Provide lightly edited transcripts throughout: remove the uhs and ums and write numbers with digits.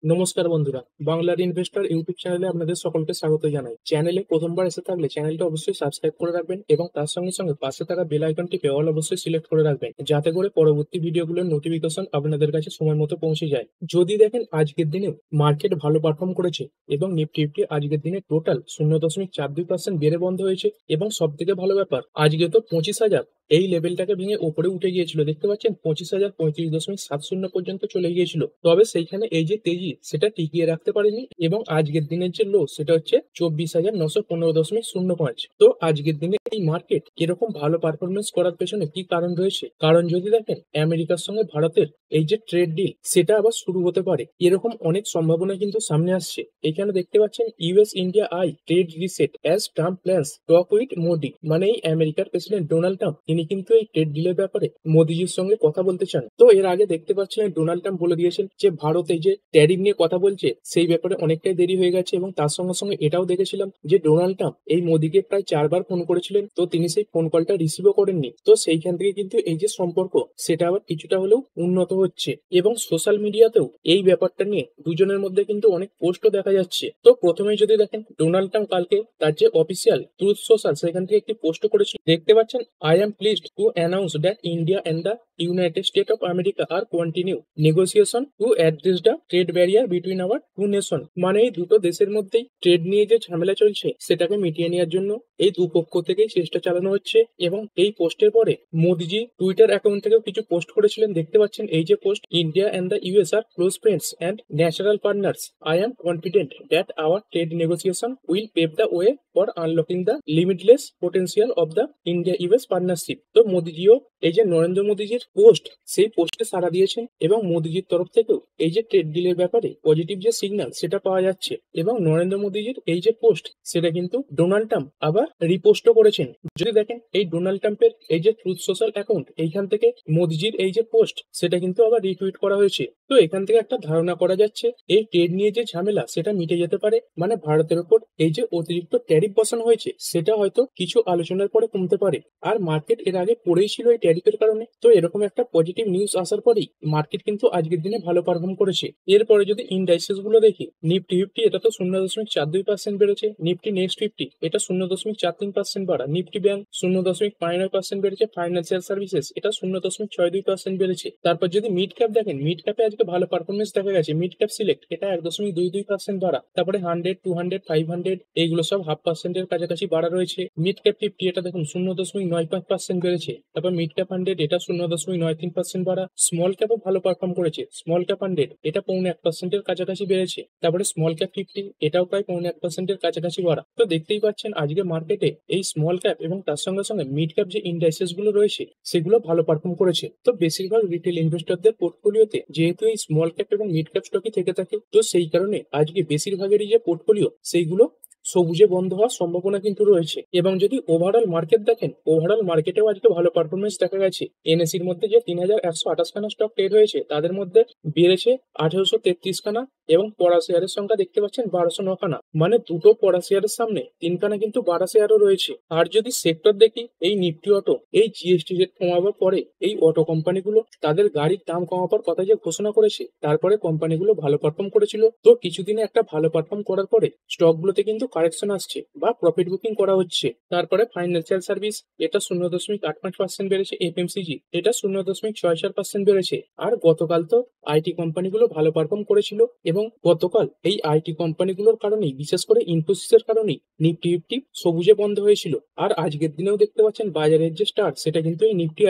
নমস্কার বন্ধুরা, বাংলার ইনভেস্টর ইউটিউব চ্যানেলে আপনাদের সকলকে স্বাগত জানাই। চ্যানেলে প্রথমবার এসে থাকলে চ্যানেলটা অবশ্যই সাবস্ক্রাইব করে রাখবেন এবং তার সঙ্গে সঙ্গে পাশে থাকা বেল আইকনটিকে অল অবশ্যই সিলেক্ট করে রাখবেন, যাতে করে পরবর্তী ভিডিওগুলোর নোটিফিকেশন আপনাদের কাছে সময় মতো পৌঁছে যায়। যদি দেখেন আজকের দিনে মার্কেট ভালো পারফর্ম করেছে এবং নিফটি ফিফটি আজকের দিনে টোটাল 0.42% বেড়ে বন্ধ হয়েছে এবং সব থেকে ভালো ব্যাপার, আজকে তো 25,000 এই লেভেলটাকে ভেঙে উপরে উঠে গিয়েছিল। দেখতে পাচ্ছেন 25,035.70 পর্যন্ত চলে গিয়েছিল। তবে সেইখানে এই যে তেজি সেটা টিকিয়ে রাখতে পারেনি এবং আজকের দিনের যে লো সেটা হচ্ছে 24,915.05। তো আজকের দিনে এই মার্কেট কিরকম ভালো পারফরমেন্স করার পেছনে কি কারণ রয়েছে? কারণ যদি দেখেন আমেরিকার সঙ্গে ভারতের এই যে ট্রেড ডিল সেটা আবার শুরু হতে পারে, এরকম অনেক সম্ভাবনা কিন্তু সামনে আসছে। এখানে দেখতে পাচ্ছেন US India I trade reset as Trump plans talk with Modi, মানে এই আমেরিকার প্রেসিডেন্ট ডোনাল্ড ট্রাম্প তিনি কিন্তু এই ট্রেড ডিলের ব্যাপারে মোদিজির সঙ্গে কথা বলতে চান। তো এর আগে দেখতে পাচ্ছিলেন ডোনাল্ড ট্রাম্প বলে দিয়েছেন যে ভারত এই যে ট্যারিফ নিয়ে কথা বলছে সেই ব্যাপারে অনেকটাই দেরি হয়ে গেছে, এবং তার সঙ্গে সঙ্গে এটাও দেখেছিলাম যে ডোনাল্ড ট্রাম্প এই মোদিকে প্রায় 4বার ফোন করেছিলেন, তো তিনি সেই ফোন কলটা রিসিভও করেননি। তো সেইখান থেকে কিন্তু এই যে সম্পর্ক সেটা আবার কিছুটা হলেও উন্নত হচ্ছে এবং সোশ্যাল মিডিয়াতেও এই ব্যাপারটা নিয়ে দুজনের মধ্যে কিন্তু অনেক পোস্টও দেখা যাচ্ছে। তো প্রথমেই যদি দেখেন ডোনাল্ড ট্রাম্প কালকে তার যে অফিসিয়াল ট্রুথ সোশ্যাল সেখান থেকে একটি পোস্ট করেছিল। দেখতে পাচ্ছেন, I am pleased to announce that India and the United State of America are continue negotiation to address the trade barrier between our two nation, মানে এই দুটো দেশের মধ্যেই ট্রেড নিয়ে যে ঝামেলা চলছে সেটাকে মিটিয়ে নেওয়ার জন্য এই দুপক্ষ থেকেই চেষ্টা চালানো হচ্ছে। এবং এই পোস্টের পরে মোদিজি টুইটার অ্যাকাউন্ট থেকেও কিছু পোস্ট করেছিলেন। দেখতে পাচ্ছেন এই যে post, India and the US are close friends and natural partners, I am confident that our trade negotiation will pave the way for unlocking the limitless potential of the India US partnership. তো মোদিজিও এই যে নরেন্দ্র মোদিজির post সেই পোস্টে সাড়া দিয়েছেন এবং মোদিজির তরফ থেকেও এই যে ট্রেড ডিলের ব্যাপারে পজিটিভ যে সিগন্যাল সেটা পাওয়া যাচ্ছে। এবং নরেন্দ্র মোদিজির এই যে পোস্ট সেটা কিন্তু ডোনাল্ড ট্রাম্প আবার রিপোস্টও করেছেন। যদি দেখেন এই ডোনাল্ড ট্রাম্পের এই যে ট্রুথ সোশ্যাল অ্যাকাউন্ট, এইখান থেকে মোদিজির এই যে পোস্ট সেটা কিন্তু আবার রিটুইট করা হয়েছে। তো এখান থেকে একটা ধারণা করা যাচ্ছে এই ট্রেড নিয়ে যে ঝামেলা সেটা মিটে যেতে পারে, মানে ভারতের উপর এই যে অতিরিক্ত ট্যারিফ বসানো হয়েছে সেটা হয়তো কিছু আলোচনার পরে কমতে পারে। আর মার্কেট এর আগে পড়েই ছিল এই ট্যারিফের কারণে। তো এরকম একটা পজিটিভ নিউজ আসার পরেই মার্কেট কিন্তু আজকের দিনে ভালো পারফর্ম করেছে। এরপরে যদি ইন্ডাইসেস গুলো দেখি, নিফটি ফিফটি এটা তো 0.42% বেড়েছে, নিফটি নেক্সট ফিফটি এটা 0.43% বাড়া, নিফটি ব্যাংক 0.59% বেড়েছে, ফাইন্যান্সিয়াল সার্ভিসেস এটা 0.62% বেড়েছে। তারপর যদি মিড ক্যাপ দেখেন, মিড ক্যাপে আজকে ভালো পারফরমেন্স দেখা গেছে। মিড ক্যাপ সিলেক্ট এটা 1.22% বাড়া, তারপরে 100, 200, 500 এইগুলো সব 0.5%-এর কাছাকাছি বাড়া রয়েছে। মিড ক্যাপ ফিফটি এটা দেখুন 0.95% বেড়েছে, তারপর মিড ক্যাপ 100 এটা 0.93% বাড়া। স্মল ক্যাপও ভালো পারফর্ম করেছে, স্মল ক্যাপ 100 এটা 0.25%-এর কাছাকাছি বেড়েছে, তারপরে স্মল ক্যাপ ফিফটি এটাও প্রায় 0.25%-এর কাছাকাছি বাড়া। তো দেখতেই পাচ্ছেন আজকে মার্কেটে এই স্মল ক্যাপ এবং তার সঙ্গে সঙ্গে মিড ক্যাপ যে ইন্ডাইসেস গুলো রয়েছে সেগুলো ভালো পারফর্ম করেছে। তো বেশিরভাগ রিটেল ইনভেস্টরদের পোর্টফোলিওতে যেহেতু এই স্মল ক্যাপ এবং মিড ক্যাপ স্টকই থেকে থাকে, তো সেই কারণে আজকে বেশিরভাগেরই যে পোর্টফোলিও সেইগুলো সবুজে বন্ধ হওয়ার সম্ভাবনা কিন্তু রয়েছে। এবং যদি ওভারঅল মার্কেট দেখেন, ওভারঅল মার্কেটেও আজকে ভালো পারফরমেন্স দেখা গেছে। এনএসির মধ্যে যে 3,128 খানা স্টক ট্রেড হয়েছে তাদের মধ্যে বেড়েছে 1,833 খানা এবং পড়া শেয়ারের সংখ্যা দেখতে পাচ্ছেন 1,209 খানা, মানে দুটো পড়া শেয়ারের সামনে তিনখানা কিন্তু বাড়া শেয়ারও রয়েছে। আর যদি সেক্টর দেখি, এই নিফটি অটো এই জিএসটি রেট কমাবার পরে এই অটো কোম্পানিগুলো তাদের গাড়ির দাম কমাবার কথা যে ঘোষণা করেছে, তারপরে কোম্পানিগুলো ভালো পারফর্ম করেছিল। তো কিছুদিনে একটা ভালো পারফর্ম করার পরে স্টকগুলোতে কিন্তু কারেকশন আসছে বা প্রফিট বুকিং করা হচ্ছে। তারপরে ফাইন্যান্সিয়াল সার্ভিস এটা 0.85% বেড়েছে, এফএমসিজি এটা 0.64% বেড়েছে। আর গতকাল তো আইটি কোম্পানিগুলো ভালো পারফর্ম করেছিল এবং গতকাল এই আইটি কোম্পানিগুলোর কারণেই, বিশেষ করে ইনফোসিসের কারণেই নিফটি ফিফটি সবুজে বন্ধ হয়েছিল। আর আজকের দিনেও দেখতে পাচ্ছেন বাজারের যে স্টার্ট সেটা কিন্তু এই নিফটি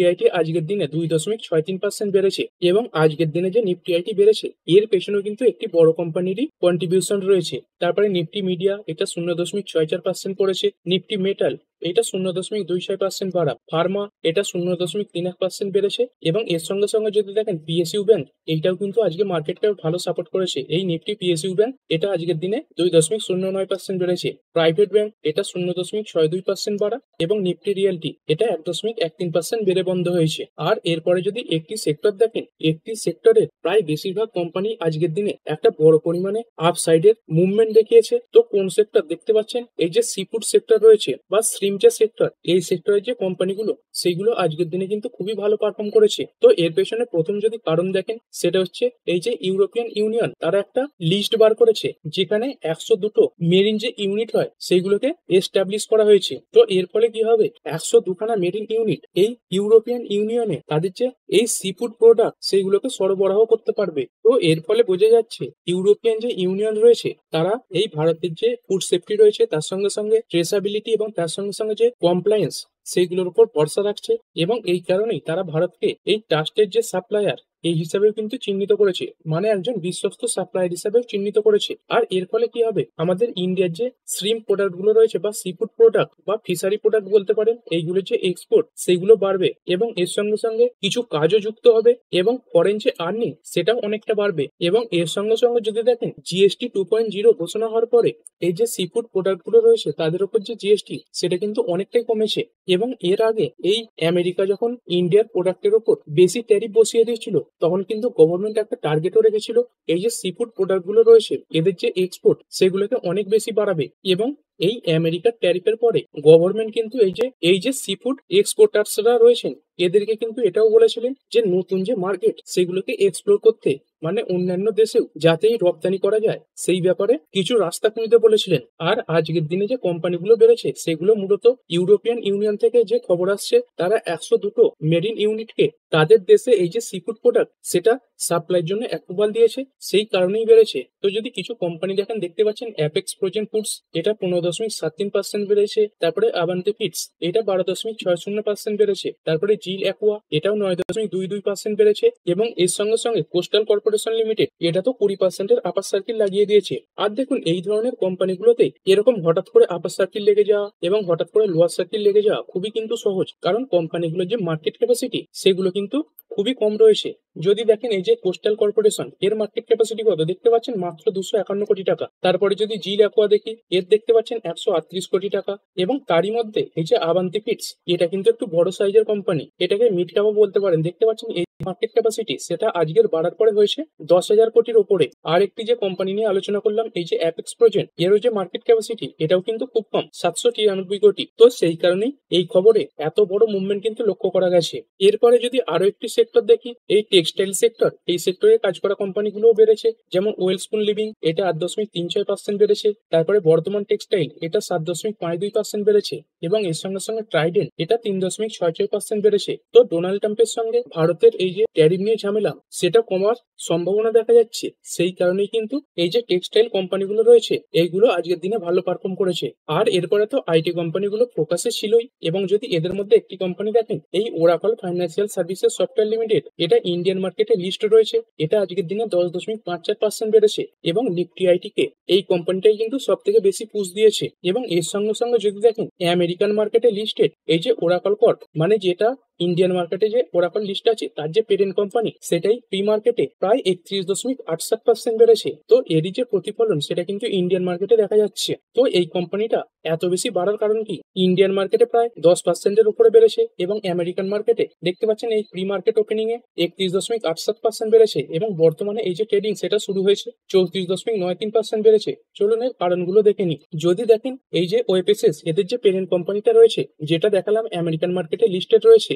আইটি আজকের দিনে 2.63% বেড়েছে। এবং আজকের দিনে যে নিফটি আইটি বেড়েছে এর পেছনেও কিন্তু একটি বড় কোম্পানিরই কন্ট্রিবিউশন রয়েছে। তারপরে নিফটি মিডিয়া এটা 0.64% পড়েছে, নিফটি মেটাল এটা 0.26% বাড়া, ফার্মা এটা 0.31% বেড়েছে। এবং এর সঙ্গে সঙ্গে যদি দেখেন পিএসইউ ব্যাংক এইটাও কিন্তু আজকে মার্কেটকে ভালো সাপোর্ট করেছে। এই নিফটি পিএসইউ ব্যাংক এটা আজকের দিনে 2.09% বেড়েছে, প্রাইভেট ব্যাংক এটা 0.62% বাড়া এবং নিফটি রিয়েলটি এটা 1.13% বেড়ে বন্ধ হয়েছে। আর এরপরে যদি একটি সেক্টর দেখেন, একটি সেক্টরে প্রায় বেশিরভাগ কোম্পানি আজকের দিনে একটা বড় পরিমাণে আপসাইডের মুভমেন্ট দেখিয়েছে। তো কোন সেক্টর দেখতে পাচ্ছেন, এই যে সি ফুড সেক্টর রয়েছে বা শ্রিম যে সেক্টর, এই সেক্টরের যে কোম্পানিগুলো সেইগুলো আজকের দিনে কিন্তু খুবই ভালো পারফর্ম করেছে। তো এর পেছনে প্রথম যদি কারণ দেখেন সেটা হচ্ছে এই যে ইউরোপিয়ান ইউনিয়ন তারা একটা লিস্ট বার করেছে যেখানে 102টো মেরিন যে ইউনিট হয় সেইগুলোকে এস্টাবলিশ করা হয়েছে। তো এর ফলে কি হবে, 102খানা মেরিন ইউনিট এই ইউরোপিয়ান ইউনিয়নে তাদের যে এই সি ফুড প্রোডাক্ট সেইগুলোকে সরবরাহ করতে পারবে। তো এর ফলে বোঝা যাচ্ছে ইউরোপিয়ান যে ইউনিয়ন রয়েছে তারা এই ভারতের যে ফুড সেফটি রয়েছে তার সঙ্গে সঙ্গে ট্রেসাবিলিটি এবং তার সঙ্গে সঙ্গে যে কমপ্লায়েন্স সেইগুলোর উপর ভরসা রাখছে, এবং এই কারণেই তারা ভারতকে এই ট্রাস্টেড যে সাপ্লায়ার এই হিসাবেও কিন্তু চিহ্নিত করেছে, মানে একজন বিশ্বস্ত সাপ্লায়ার হিসাবেও চিহ্নিত করেছে। আর এর ফলে কি হবে, আমাদের ইন্ডিয়ার যে শ্রিম প্রোডাক্ট গুলো রয়েছে বা সি ফুড প্রোডাক্ট বা ফিশারি প্রোডাক্ট বলতে পারেন, এইগুলো যে এক্সপোর্ট সেইগুলো বাড়বে এবং এর সঙ্গে সঙ্গে কিছু কাজও যুক্ত হবে এবং ফরেন যে আর্নিং সেটাও অনেকটা বাড়বে। এবং এর সঙ্গে সঙ্গে যদি দেখেন জিএসটি 2.0 ঘোষণা হওয়ার পরে এই যে সি ফুড প্রোডাক্ট গুলো রয়েছে তাদের উপর যে জিএসটি সেটা কিন্তু অনেকটাই কমেছে। এবং এর আগে এই আমেরিকা যখন ইন্ডিয়ার প্রোডাক্টের উপর বেশি ট্যারিফ বসিয়ে দিয়েছিল তখন কিন্তু গভর্নমেন্ট একটা টার্গেটও রেখেছিল এই যে সি ফুড প্রোডাক্ট গুলো রয়েছে এদের যে এক্সপোর্ট সেগুলোকে অনেক বেশি বাড়াবে। এবং এই আমেরিকার ট্যারিফের পরে গভর্নমেন্ট কিন্তু এই যে সি ফুড এক্সপোর্টার্সরা রয়েছেন এদেরকে কিন্তু এটাও বলেছিলেন যে নতুন যে মার্কেট সেগুলোকে এক্সপ্লোর করতে, মানে অন্যান্য দেশেও যাতেই রপ্তানি করা যায় সেই ব্যাপারে কিছু রাস্তা খুঁজতে বলেছিলেন। আর আজকের দিনে যে কোম্পানিগুলো বেড়েছে সেগুলো মূলত ইউরোপিয়ান ইউনিয়ন থেকে যে খবর আসছে তারা 102টো মেরিন ইউনিটকে তাদের দেশে এই যে সি ফুড প্রোডাক্ট সেটা সাপ্লাইয়ের জন্য অ্যাপ্রুভাল দিয়েছে, সেই কারণেই বেড়েছে। তো যদি কিছু কোম্পানি দেখেন, দেখতে পাচ্ছেন অ্যাপেক্স ফ্রোজেন ফুডস এটা 15.73% বেড়েছে, তারপরে আভান্তে ফিডস এটা 12.60% বেড়েছে, তারপরে জিল অ্যাকোয়া এটাও 9.22% বেড়েছে, এবং এর সঙ্গে সঙ্গে কোস্টাল কর্পোরেশন লিমিটেড এটা তো 20%-এর আপার সার্কিল লাগিয়ে দিয়েছে। আর দেখুন এই ধরনের কোম্পানিগুলোতে এরকম হঠাৎ করে আপার সার্কিল লেগে যাওয়া এবং হঠাৎ করে লোয়ার সার্কিল লেগে যাওয়া খুবই কিন্তু সহজ, কারণ কোম্পানিগুলোর যে মার্কেট ক্যাপাসিটি সেগুলো কিন্তু খুবই কম রয়েছে। যদি দেখেন এই যে কোস্টাল কর্পোরেশন এর মার্কেট ক্যাপাসিটি কত দেখতে পাচ্ছেন, মাত্র 251 কোটি টাকা। তারপরে যদি জিল অ্যাকোয়া দেখি এর দেখতে পাচ্ছেন 138 কোটি টাকা, এবং তারই মধ্যে এই যে আভান্তি ফিডস এটা কিন্তু একটু বড় সাইজের কোম্পানি, এটাকে মিড ক্যাপও বলতে পারেন। দেখতে পাচ্ছেন এই মার্কেট ক্যাপাসিটি সেটা আজকের বাড়ার পরে হয়েছে 10,000 কোটির ওপরে। আর একটি যে কোম্পানি নিয়ে আলোচনা করলাম এই যে অ্যাপেক্স প্রোজেন, এরও যে মার্কেট ক্যাপাসিটি এটাও কিন্তু খুব কম, 793 কোটি। তো সেই কারণেই এই খবরে এত বড় মুভমেন্ট কিন্তু লক্ষ্য করা গেছে। এরপরে যদি আরো একটি সেক্টর দেখি এই টেক্সটাইল সেক্টর, এই সেক্টরে কাজ করা কোম্পানিগুলোও বেড়েছে, যেমন ওয়েলস্পুন লিভিং এটা 8.36% বেড়েছে, তারপরে বর্ধমান টেক্সটাইল এটা 7.52% বেড়েছে, এবং এর সঙ্গে সঙ্গে ট্রাইডেন্ট এটা 3.66% বেড়েছে। তো ডোনাল্ড ট্রাম্পের সঙ্গে ভারতের এই যে ট্যারিফ নিয়ে ঝামেলা সেটা কমার সম্ভাবনা দেখা যাচ্ছে, সেই কারণেই কিন্তু এই যে টেক্সটাইল কোম্পানিগুলো রয়েছে এইগুলো আজকের দিনে ভালো পারফর্ম করেছে। আর এরপরে তো আইটি কোম্পানিগুলো ফোকাসে ছিলই, এবং যদি এদের মধ্যে একটি কোম্পানি দেখেন এই Oracle financial services software limited এটা ইন্ডিয়ান মার্কেটে লিস্ট রয়েছে, এটা আজকের দিনে 10.54% বেড়েছে, এবং নিফটি আইটি কে এই কোম্পানিটাই কিন্তু সব থেকে বেশি পুশ দিয়েছে। এবং এর সঙ্গে সঙ্গে যদি দেখেন আমেরিকান মার্কেটে লিস্টেড এই যে ওরাকল কর্প, মানে যেটা ইন্ডিয়ান মার্কেটে যে ওরাকল লিস্ট আছে তার যে পেরেন্ট কোম্পানি সেটাই প্রি মার্কেটে প্রায় 31.68% বেড়েছে। তো এরই যে প্রতিফলন সেটা কিন্তু ইন্ডিয়ান মার্কেটে দেখা যাচ্ছে। তো এই কোম্পানিটা এত বেশি বাড়ার কারণ কি, ইন্ডিয়ান মার্কেটে প্রায় 10%-এর উপরে বেড়েছে, এবং আমেরিকান মার্কেটে দেখতে পাচ্ছেন এই প্রি মার্কেট ওপেনিং এ 31.87% বেড়েছে, এবং বর্তমানে এই যে ট্রেডিং সেটা শুরু হয়েছে 34.93% বেড়েছে। চলুন এর কারণগুলো দেখে নিই। যদি দেখেন এই যে ওয়েপেসেস এদের যে পেরেন্ট কোম্পানিটা রয়েছে যেটা দেখালাম আমেরিকান মার্কেটে লিস্টেড রয়েছে,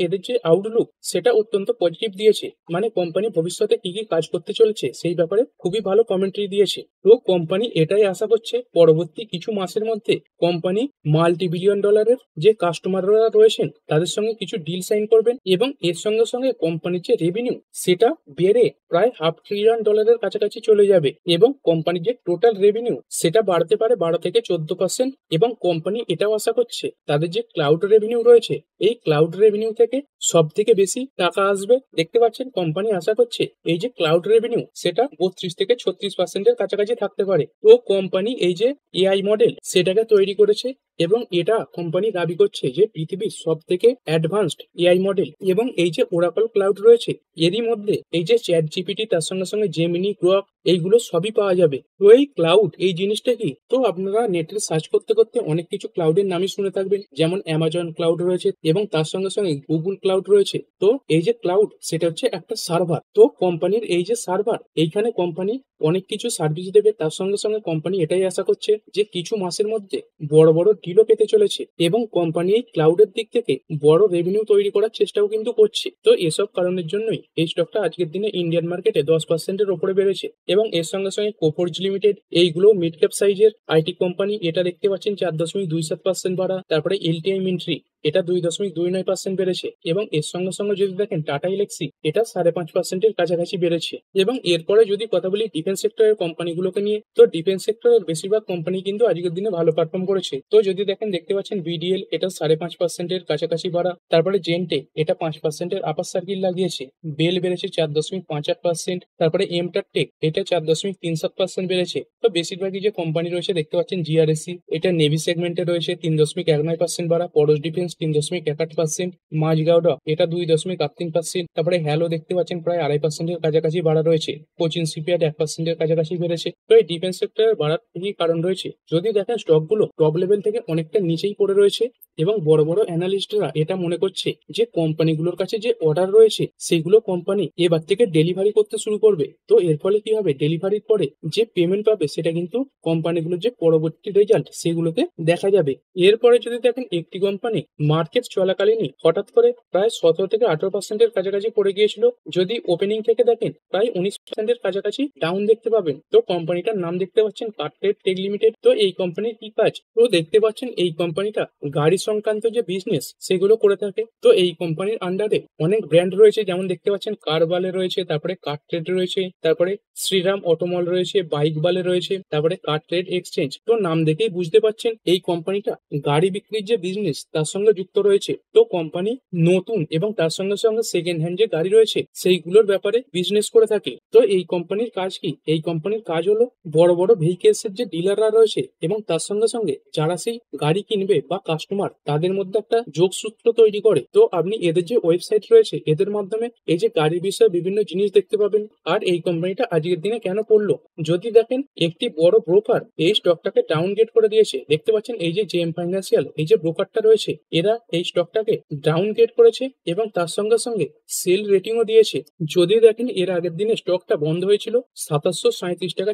এদের যে আউটলুক সেটা অত্যন্ত পজিটিভ দিয়েছে, মানে কোম্পানি ভবিষ্যতে কি কি কাজ করতে চলেছে সেই ব্যাপারে খুবই ভালো কমেন্ট্রি দিয়েছে। তো কোম্পানি এটাই আশা করছে পরবর্তী কিছু মাসের মধ্যে কোম্পানি মাল্টি বিলিয়ন ডলারের যে কাস্টমাররা রয়েছেন তাদের সঙ্গে কিছু ডিল সাইন করবেন, এবং এর সঙ্গে সঙ্গে কোম্পানির যে রেভিনিউ সেটা বেড়ে প্রায় $500 বিলিয়ন কাছাকাছি চলে যাবে, এবং কোম্পানির যে টোটাল রেভিনিউ সেটা বাড়তে পারে 12 থেকে 14%। এবং কোম্পানি এটাও আশা করছে তাদের যে ক্লাউড রেভিনিউ রয়েছে এই ক্লাউড রেভিনিউ থেকে সব থেকে বেশি টাকা আসবে। দেখতে পাচ্ছেন কোম্পানি আশা করছে এই যে ক্লাউড রেভিনিউ সেটা 32 থেকে 36%-এর কাছাকাছি থাকতে পারে। তো কোম্পানি এই যে এআই মডেল সেটাকে তৈরি করেছে, এবং এটা কোম্পানি দাবি করছে যে পৃথিবীর সব থেকে অ্যাডভান্সড এআই মডেল। এবং এই যে ওরাকল ক্লাউড রয়েছে এরই মধ্যে এই যে চ্যাট জিপিটি তার সঙ্গে সঙ্গে জেমিনি, গ্রক এইগুলো সবই পাওয়া যাবে। তো এই ক্লাউড এই জিনিসটা কি, তো আপনারা নেটে সার্চ করতে করতে অনেক কিছু ক্লাউডের নামই শুনে থাকবেন, যেমন অ্যামাজন ক্লাউড রয়েছে এবং তার সঙ্গে সঙ্গে গুগল ক্লাউড রয়েছে। তো এই যে ক্লাউড সেটা হচ্ছে একটা সার্ভার। তো কোম্পানির এই যে সার্ভার, এইখানে কোম্পানি অনেক কিছু সার্ভিস দেবে, তার সঙ্গে সঙ্গে কোম্পানি এটাই আশা করছে যে কিছু মাসের মধ্যে বড় বড় ডিলও পেতে চলেছে এবং কোম্পানি এই ক্লাউডের দিক থেকে বড় রেভিনিউ তৈরি করার চেষ্টাও কিন্তু করছে। তো এসব কারণের জন্যই এই স্টকটা আজকের দিনে ইন্ডিয়ান মার্কেটে 10%-এর ওপরে বেড়েছে এবং এর সঙ্গে সঙ্গে কোফোর্জ লিমিটেড, এইগুলো মিড ক্যাপ সাইজের আইটি কোম্পানি, এটা দেখতে পাচ্ছেন 4.27% বাড়া। তারপরে এলটিআই মিন্ট্রি, এটা 2.29% বেড়েছে এবং এর সঙ্গে সঙ্গে যদি দেখেন টাটা ইলেক্সি, এটা 5.5%-এর কাছাকাছি বেড়েছে। এবং এরপরে যদি কথা বলি ডিফেন্স সেক্টরের কোম্পানিগুলোকে নিয়ে, তো ডিফেন্স সেক্টরের বেশিরভাগ কোম্পানি কিন্তু আজকের দিনে ভালো পারফর্ম করেছে। তো যদি দেখেন দেখতে পাচ্ছেন বিডিএল, এটা 5.5%-এর কাছাকাছি বাড়া। তারপরে জেনটেক, এটা 5%-এর আপার সার্কিল লাগিয়েছে। বেল বেড়েছে 4.58%। তারপরে এমটার টেক, এটা 4.37% বেড়েছে। তো বেশিরভাগই যে কোম্পানি রয়েছে দেখতে পাচ্ছেন জিআরএসি, এটা নেভি সেগমেন্টে রয়েছে 3.19% বাড়া। পরশ ডিফেন্স 3.18%। মাঝগাওডা, এটা 2.83%। তারপরে হ্যালো দেখতে পাচ্ছেন প্রায় 2.5%-এর কাছাকাছি বাড়া রয়েছে। কোচিন শিপইয়ার্ড 1%-এর কাছাকাছি বেড়েছে। তো এই ডিফেন্স সেক্টরের বাড়ার কি কারণ রয়েছে, যদি দেখেন স্টকগুলো টপ লেভেল থেকে অনেকটা নিচেই পড়ে রয়েছে এবং বড় বড় অ্যানালিস্টরা এটা মনে করছে যে কোম্পানিগুলোর কাছে যে অর্ডার রয়েছে সেগুলো কোম্পানি এবার থেকে ডেলিভারি করতে শুরু করবে। তো এর ফলে কি হবে, ডেলিভারির পরে যে পেমেন্ট পাবে সেটা কিন্তু কোম্পানিগুলোর যে পরবর্তী রেজাল্ট সেগুলোতে দেখা যাবে। এরপরে যদি দেখেন একটি কোম্পানি মার্কেট চলাকালীনই হঠাৎ করে প্রায় 17-18%-এর কাছাকাছি পড়ে গিয়েছিল। যদি ওপেনিং থেকে দেখেন প্রায় 19%-এর কাছাকাছি ডাউন দেখতে পাবেন। তো কোম্পানিটার নাম দেখতে পাচ্ছেন কার্টেড টেক লিমিটেড। তো এই কোম্পানির কি কাজ, তো দেখতে পাচ্ছেন এই কোম্পানিটা গাড়ি সংক্রান্ত যে বিজনেস সেগুলো করে থাকে। তো এই কোম্পানির আন্ডারে অনেক ব্র্যান্ড রয়েছে, যেমন দেখতে পাচ্ছেন কারবালে রয়েছে, তারপরে কার্টেড রয়েছে, তারপরে শ্রীরাম অটোমল রয়েছে, বাইক বালে রয়েছে, তারপরে কার্টেড এক্সচেঞ্জ। তো নাম দেখেই বুঝতে পাচ্ছেন এই কোম্পানিটা গাড়ি বিক্রির যে বিজনেস তার সঙ্গে যুক্ত রয়েছে। তো কোম্পানি নতুন এবং তার সঙ্গে সঙ্গে সেকেন্ড হ্যান্ড যে গাড়ি রয়েছে সেইগুলোর ব্যাপারে বিজনেস করে থাকে। তো এই কোম্পানির কাজ কি, এই কোম্পানির কাজ হলো বড় বড় ভেহিকেলস এর যে ডিলাররা রয়েছে এবং তার সঙ্গে সঙ্গে যারা সেই গাড়ি কিনবে বা কাস্টমার, তাদের মধ্যে একটা যোগসূত্র তৈরি করে। তো আপনি এদের যে ওয়েবসাইট রয়েছে এদের মাধ্যমে এই যে গাড়ির বিষয়ে বিভিন্ন জিনিস দেখতে পাবেন। আর এই কোম্পানিটা আজকের দিনে কেন পড়লো, যদি দেখেন একটি বড় ব্রোকার এই স্টকটাকে ডাউনগ্রেড করে দিয়েছে। দেখতে পাচ্ছেন এই যে জেএম ফাইন্যান্সিয়াল, এই যে ব্রোকারটা রয়েছে, এরা এই স্টকটাকে ডাউনগ্রেড করেছে এবং তার সঙ্গে সঙ্গে সেল রেটিংও দিয়েছে। যদি দেখেন এর আগের দিনে স্টকটা বন্ধ হয়েছিল 2737.40 টাকা।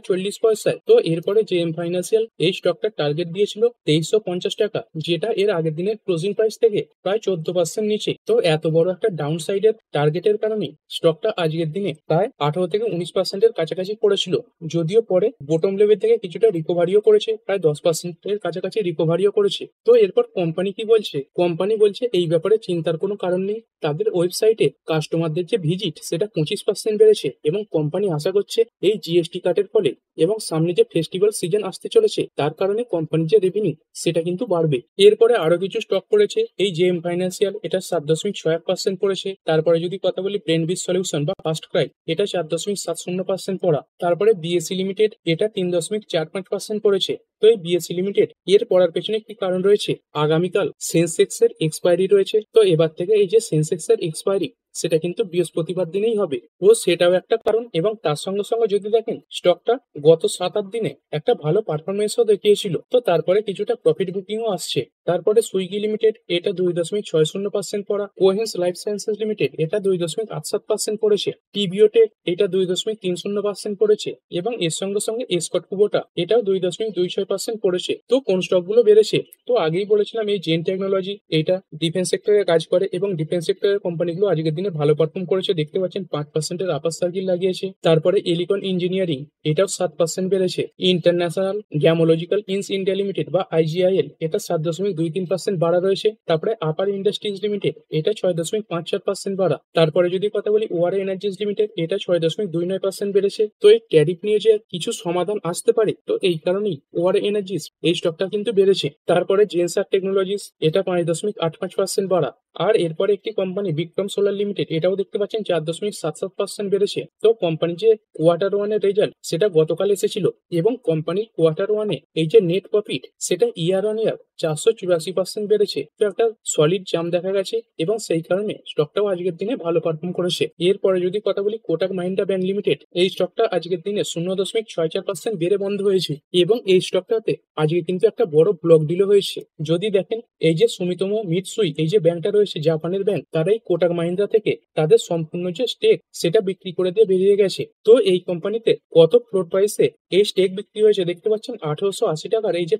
তো এরপরে জেএম ফাইন্যান্সিয়াল এই স্টকটার টার্গেট দিয়েছিল 2350 টাকা, যেটা এর আগের দিনের ক্লোজিং প্রাইস থেকে প্রায় 14% নিচে। তো এত বড় একটা ডাউন সাইডের টার্গেটের কারণে স্টকটা আজকের দিনে প্রায় 18-19%-এর কাছাকাছি পড়েছিল। যদিও পরে বোটম লেভেল থেকে কিছুটা রিকভারিও করেছে, প্রায় 10%-এর কাছাকাছি রিকভারিও করেছে। তো এরপর কোম্পানি কি বলছে, কোম্পানি বলছে এই ব্যাপারে চিন্তার কোনো কারণ নেই। তাদের ওয়েবসাইটে কাস্টমারদের যে ভিজিট সেটা 25% বেড়েছে এবং কোম্পানি আশা করছে এই জিএসটি কাটের ফলে এবং সামনে যে ফেস্টিভ্যাল সিজন আসতে চলেছে তার কারণে কোম্পানির যে রেভিনিউ সেটা কিন্তু বাড়বে। এরপরে আরো কিছু স্টক পড়েছে, এই জেএম ফাইন্যান্সিয়াল, এটা 7.61% পড়েছে। তারপরে যদি কথা বলি ব্রেনবিস সলিউশন বা ফার্স্ট ক্রাই, এটা 4.70% পড়া। তারপরে বিএসসি লিমিটেড, এটা 3.45% পড়েছে। তো এই বিএসসি লিমিটেড এর পড়ার পেছনে কি কারণ রয়েছে, আগামীকাল সেন্সেক্স এর এক্সপায়ারি রয়েছে। তো এবার থেকে এই যে সেন্সেক্স এর এক্সপায়ারি সেটা কিন্তু বৃহস্পতিবার দিনেই হবে। তো সেটাও একটা কারণ এবং তার সঙ্গে সঙ্গে যদি দেখেন স্টকটা গত 7-8 দিনে একটা ভালো পারফরমেন্সও দেখিয়েছিল। তো তারপরে কিছুটা প্রফিট বুকিংও আসছে। তারপরে সুইগি লিমিটেড, এটা 2.60% পড়া। কোহেন্স লাইফ সায়েন্সেস লিমিটেড, এটা 2.87% পড়েছে। টিবিওটেক, এটা 2.30% পড়েছে এবং এর সঙ্গে সঙ্গে এসকট কুবোটা, এটাও 2.26% পড়েছে। তো কোন স্টকগুলো বেড়েছে, তো আগেই বলেছিলাম এই জেন টেকনোলজি, এটা ডিফেন্স সেক্টরে কাজ করে এবং ডিফেন্স সেক্টরের কোম্পানিগুলো আজকের দিনে ভালো পারফর্ম করেছে। দেখতে পাচ্ছেন 5%-এর আপার সার্কিল লাগিয়েছে। তারপরে এলিকন ইঞ্জিনিয়ারিং, এটাও 7% বেড়েছে। ইন্টারন্যাশনাল গ্যামোলজিক্যাল ইন্স ইন্ডিয়া লিমিটেড বা আইজিআইএল, এটা 7.23% বাড়া রয়েছে। তারপরে আপার ইন্ডাস্ট্রিজ লিমিটেড, এটা 6.54% বাড়া। তারপরে যদি কথা বলি ওয়ারে এনার্জিজ লিমিটেড, এটা 6.29% বেড়েছে। তো এই ট্যারিফ নিয়ে যে কিছু সমাধান আসতে পারে, তো এই কারণেই ওয়ারে এনার্জিস এই স্টকটা কিন্তু বেড়েছে। তারপরে জেনসার টেকনোলজিস, এটা 5.85% বাড়া। আর এরপরে একটি company Vikram solar limited, limited এটাও দেখতে পাচ্ছেন 4.77% বেড়েছে। তো কোম্পানির যে কোয়ার্টার ওয়ানের রেজাল্ট সেটা গতকাল এসেছিল এবং কোম্পানির কোয়ার্টার ওয়ানে এই যে নেট প্রফিট সেটা ইয়ার অন ইয়ার 484% বেড়েছে। তো একটা সলিড জাম্প দেখা গেছে এবং সেই কারণে স্টকটাও আজকের দিনে ভালো পারফর্ম করেছে। এরপরে যদি কথা বলি কোটাক মাহিন্দ্রা ব্যাংক লিমিটেড, এই স্টকটা আজকের দিনে 0.64% বেড়ে বন্ধ হয়েছে এবং এই স্টকটাতে আজকে কিন্তু একটা বড় ব্লক ডিলও হয়েছে। যদি দেখেন এই যে সুমিতোমো মিৎসুই এই যে ব্যাংকটা রয়েছে জাপানের ব্যাংক, তারাই কোটাক মাহিন্দ্রা থেকে তাদের সম্পূর্ণ যে স্টেক সেটা বিক্রি করে দিয়ে বেরিয়ে গেছে। তো এই কোম্পানিতে কত ফ্লোর প্রাইসে এই স্টেক বিক্রি হয়েছে দেখতে পাচ্ছেন 1880 টাকার এই যে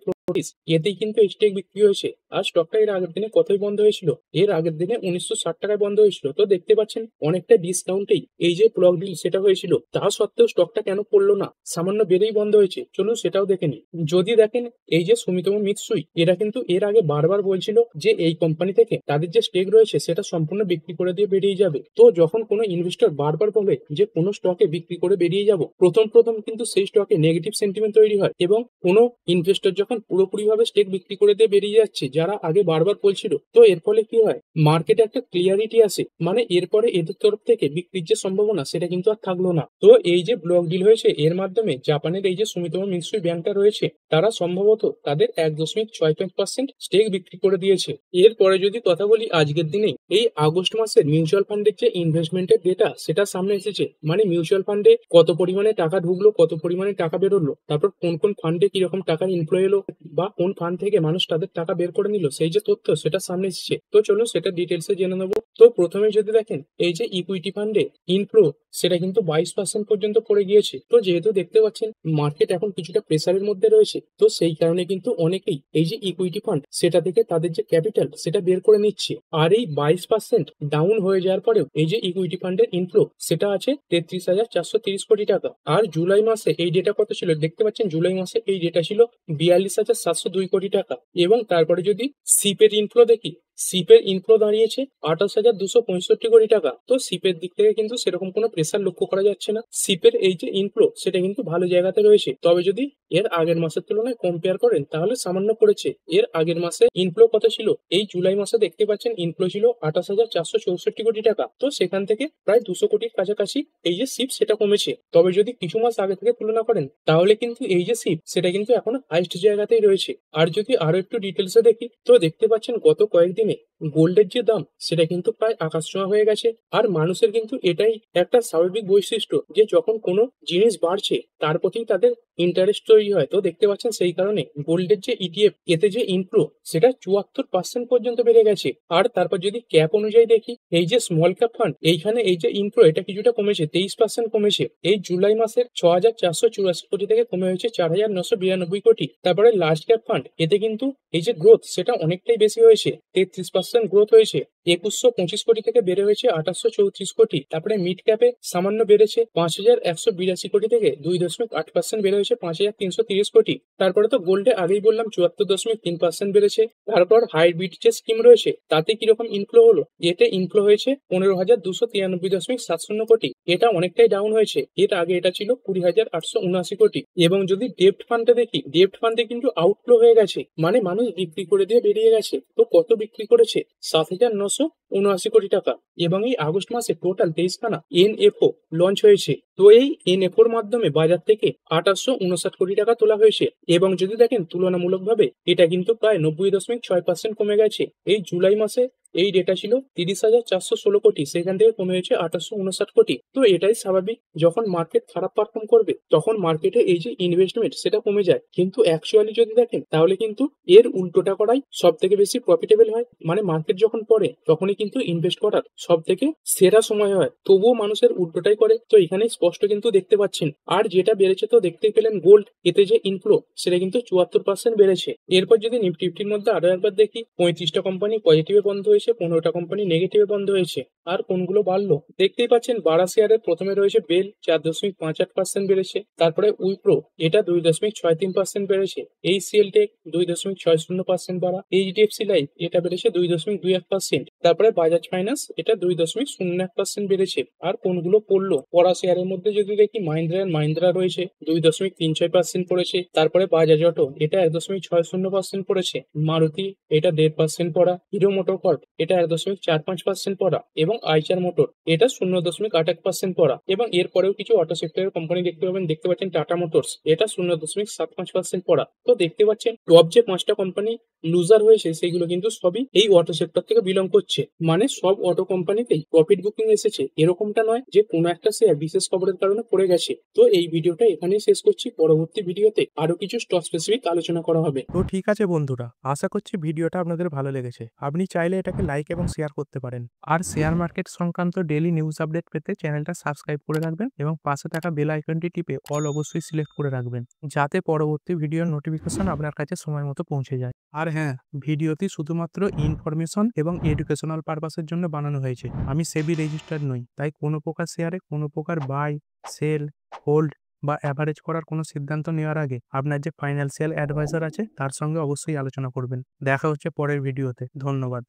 এতেই কিন্তু এই স্টেক বিক্রি হয়েছে। আর স্টকটা এর আগের দিনে কতই বন্ধ হয়েছিল? এর আগের দিনে 1960 টাকায় বন্ধ হয়েছিল। তো দেখতে পাচ্ছেন অনেকটা ডিসকাউন্টেই এই যে ব্লক ডিল সেটা হয়েছিল। তা সত্ত্বেও স্টকটা কেন পড়লো না, সামান্য বেড়েই বন্ধ হয়েছে। চলুন সেটাও দেখে নিই। যদি দেখেন এই যে সুমিতোমো মিৎসুই, এরা কিন্তু এর আগে বারবার বলছিল যে এই কোম্পানি থেকে তাদের যে স্টেক রয়েছে সেটা সম্পূর্ণ বিক্রি করে দিয়ে বেরিয়ে যাবে। তো যখন কোনো ইনভেস্টর বারবার বলে যে কোনো স্টকে বিক্রি করে বেরিয়ে যাব, প্রথম প্রথম কিন্তু সেই স্টকে নেগেটিভ সেন্টিমেন্ট তৈরি হয় এবং কোনো ইনভেস্টর যখন পুরোপুরিভাবে স্টেক বিক্রি করে দিয়ে বেরিয়ে যাচ্ছে যারা আগে বারবার বলছিল, তো এর ফলে কি হয়, মার্কেটে একটা ক্লিয়ারিটি আসে, মানে এরপরে এদের তরফ থেকে বিক্রির যে সম্ভাবনা সেটা কিন্তু আর থাকলো না। তো এই যে ব্লক ডিল হয়েছে এর মাধ্যমে জাপানের এই যে সুমিতোমো মিৎসুই ব্যাংকটা রয়েছে তারা সম্ভবত তাদের 1.65% স্টেক বিক্রি করে দিয়েছে। এরপরে যদি কথা বলি আজকের দিনে এই আগস্ট মাসের মিউচুয়াল ফান্ডের যে ইনভেস্টমেন্টের ডেটা সেটা সামনে এসেছে, মানে মিউচুয়াল ফান্ডে কত পরিমাণে টাকা ঢুকলো, কত পরিমাণে টাকা বেরোলো, তারপর কোন কোন ফান্ডে কিরকম টাকার ইনফ্লো এলো বা কোন ফান্ড থেকে মানুষ তাদের টাকা বের করে নিল, সেই যে তথ্য সেটা সামনে এসেছে। তো চলুন সেটা ডিটেলসে জেনে নেবো। তো প্রথমে যদি দেখেন এই যে ইকুইটি ফান্ডে ইনফ্লো সেটা কিন্তু 22% পর্যন্ত পড়ে গিয়েছে। তো যেহেতু দেখতে পাচ্ছেন মার্কেট এখন কিছুটা প্রেসারের মধ্যে রয়েছে, তো সেই কারণে কিন্তু অনেকেই এই যে ইকুইটি ফান্ড সেটা থেকে তাদের যে ক্যাপিটাল সেটা বের করে নিচ্ছে। আর এই 22% ডাউন হয়ে যাওয়ার পরেও এই যে ইকুইটি ফান্ডের ইনফ্লো সেটা আছে 33,430 কোটি টাকা। আর জুলাই মাসে এই ডেটা কত ছিল দেখতে পাচ্ছেন, জুলাই মাসে এই ডেটা ছিল 42,702 কোটি টাকা। এবং তারপরে যদি সিপের ইনফ্লো দেখি, সিপের ইনফ্লো দাঁড়িয়েছে 28,265 কোটি টাকা। তো সিপের দিক থেকে কিন্তু সেরকম কোনো প্রেসার লক্ষ্য করা যাচ্ছে না। সিপের এই যে ইনফ্লো সেটা কিন্তু ভালো জায়গাতে রয়েছে, তবে যদি এর আগের মাসের তুলনায় কম্পেয়ার করেন তাহলে সামান্য পড়েছে। এর আগের মাসে ইনফ্লো কত ছিল, এই জুলাই মাসে দেখতে পাচ্ছেন ইনফ্লো ছিল 28,464 কোটি টাকা। তো সেখান থেকে প্রায় 200 কোটির কাছাকাছি এই যে সিপ সেটা কমেছে। তবে যদি কিছু মাস আগে থেকে তুলনা করেন তাহলে কিন্তু এই যে সিপ সেটা কিন্তু এখনো হাইস্ট জায়গাতেই রয়েছে। আর যদি আরো একটু ডিটেলসে দেখি তো দেখতে পাচ্ছেন গত কয়েকদিনে গোল্ডের যে দাম সেটা কিন্তু প্রায় আকাশ ছোঁয়া হয়ে গেছে। আর মানুষের কিন্তু এটাই একটা স্বাভাবিক বৈশিষ্ট্য যে যখন কোনো জিনিস বাড়ছে তার প্রতি তাদের ইন্টারেস্ট তৈরি হয়। তো দেখতে পাচ্ছেন সেই কারণে গোল্ডের যে ইটিএফ এতে যে ইনফ্লো সেটা 74% পর্যন্ত বেড়ে গেছে। আর তারপর যদি ক্যাপ অনুযায়ী দেখি এই যে স্মল ক্যাপ ফান্ড এইখানে এই যে ইনফ্লো এটা কিছুটা কমেছে, 23% কমেছে। এই জুলাই মাসের 6,484 কোটি থেকে কমে হয়েছে 4,992 কোটি। তারপরে লার্জ ক্যাপ ফান্ড এতে কিন্তু এই যে গ্রোথ সেটা অনেকটাই বেশি হয়েছে, 33% গ্রোথ হয়েছে, 2,125 কোটি থেকে বেড়ে হয়েছে 2,834 কোটি। তারপরে মিড ক্যাপে সামান্য বেড়েছে 5,182 কোটি থেকে 2.8% বেড়ে হয়েছে 5,330 কোটি। তারপরে তো গোল্ডে আগেই বললাম 74.3% বেড়েছে। তারপর হাইব্রিড যে স্কিম রয়েছে তাতে কিরকম ইনফ্লো হলো, এতে ইনফ্লো হয়েছে 15,293.70 কোটি। এটা অনেকটাই ডাউন হয়েছে, এর আগে এটা ছিল 20,879 কোটি। এবং যদি ডেপ্ট ফান্ডে দেখি, ডেপ্ট ফান্ডে কিন্তু আউটফ্লো হয়ে গেছে, মানে মানুষ বিক্রি করে দিয়ে বেরিয়ে গেছে। তো কত বিক্রি করেছে, 7,979 কোটি টাকা। এবং এই আগস্ট মাসে টোটাল 23খানা এনএফও লঞ্চ হয়েছে। তো এই এনএফওর মাধ্যমে বাজার থেকে 2859 কোটি টাকা তোলা হয়েছে। এবং যদি দেখেন তুলনামূলকভাবে এটা কিন্তু প্রায় 90.6% কমে গেছে। এই জুলাই মাসে এই ডেটা ছিল 30,416 কোটি, সেখান থেকে কমে হয়েছে 2859 কোটি। তো এটাই স্বাভাবিক, যখন মার্কেট খারাপ পারফর্ম করবে তখন মার্কেটে এই যে ইনভেস্টমেন্ট সেটা কমে যায়। কিন্তু অ্যাকচুয়ালি যদি দেখেন তাহলে কিন্তু এর উল্টোটা করাই সব থেকে বেশি প্রফিটেবল হয়। মানে মার্কেট যখন পড়ে তখনই কিন্তু ইনভেস্ট করার সব থেকে সেরা সময় হয়, তবুও মানুষের উল্টোটাই করে। তো এখানে স্পষ্ট কিন্তু দেখতে পাচ্ছেন। আর যেটা বেড়েছে তো দেখতেই পেলেন গোল্ড, এতে যে ইনফ্লো সেটা কিন্তু 74% বেড়েছে। এরপর যদি নিফটি ফিফটির মধ্যে আরো একবার দেখি, 35টা কোম্পানি পজিটিভে বন্ধ হয়েছে, 15টা কোম্পানি নেগেটিভে বন্ধ হয়েছে। আর কোনগুলো বাড়লো দেখতেই পাচ্ছেন, বাড়া শেয়ারের প্রথমে রয়েছে বেল 4.58% বেড়েছে। তারপরে উইপ্রো এটা 2.63% বেড়েছে। এইচসিএল টেক 2.60% বাড়া। এইচডিএফসি লাইফ এটা বেড়েছে 2.21%। তারপরে বাজাজ ফাইন্যান্স এটা 2.01% বেড়েছে। আর কোনগুলো পড়লো, পড়া শেয়ারের মধ্যে যদি দেখি মাহিন্দ্রা অ্যান্ড মাহিন্দ্রা রয়েছে 2.36% পড়েছে। তারপরে বাজাজ অটো এটা 1.60% পড়েছে। মারুতি এটা 1.5% পড়া। হিরো মোটোকর্প এটা 1.45% পড়া। এবং এবং আইচার মোটর এটা 0.81% পড়া, এবং এরপরেও কিছু অটো সেক্টরের কোম্পানি দেখতে পাচ্ছেন টাটা মোটরস এটা 0.75% পড়া। তো দেখতে পাচ্ছেন টপ যে 5টা কোম্পানি লুজার হয়েছে সেগুলো কিন্তু সবই এই অটো সেক্টর থেকে বিলং করছে। মানে সব অটো কোম্পানিতেই প্রফিট বুকিং এসেছে এরকমটা নয় যে কোনো একটা শেয়ার বিশেষ খবরের কারণে পড়ে গেছে। তো এই ভিডিওটা এখানেই শেষ করছি, পরবর্তী ভিডিওতে আরো কিছু স্টক স্পেসিফিক আলোচনা করা হবে। তো ঠিক আছে বন্ধুরা, আশা করছি ভিডিওটা আপনাদের ভালো লেগেছে। আপনি চাইলে এটাকে লাইক এবং শেয়ার করতে পারেন। আর শেয়ার মার্কেট সংক্রান্ত ডেইলি নিউজ আপডেট পেতে চ্যানেলটা সাবস্ক্রাইব করে রাখবেন এবং পাশে থাকা বেল আইকনটি টিপে অল অবশ্যই সিলেক্ট করে রাখবেন, যাতে পরবর্তী ভিডিওর নোটিফিকেশন আপনার কাছে সময় মতো পৌঁছে যায়। আর হ্যাঁ, ভিডিওটি শুধুমাত্র ইনফরমেশন এবং এডুকেশনাল পারপাসের জন্য বানানো হয়েছে। আমি সেবি রেজিস্টার্ড নই, তাই কোনো প্রকার শেয়ারে কোনো প্রকার বাই, সেল, হোল্ড বা অ্যাভারেজ করার কোনো সিদ্ধান্ত নেওয়ার আগে আপনার যে ফাইন্যান্সিয়াল অ্যাডভাইজার আছে তার সঙ্গে অবশ্যই আলোচনা করবেন। দেখা হচ্ছে পরের ভিডিওতে। ধন্যবাদ।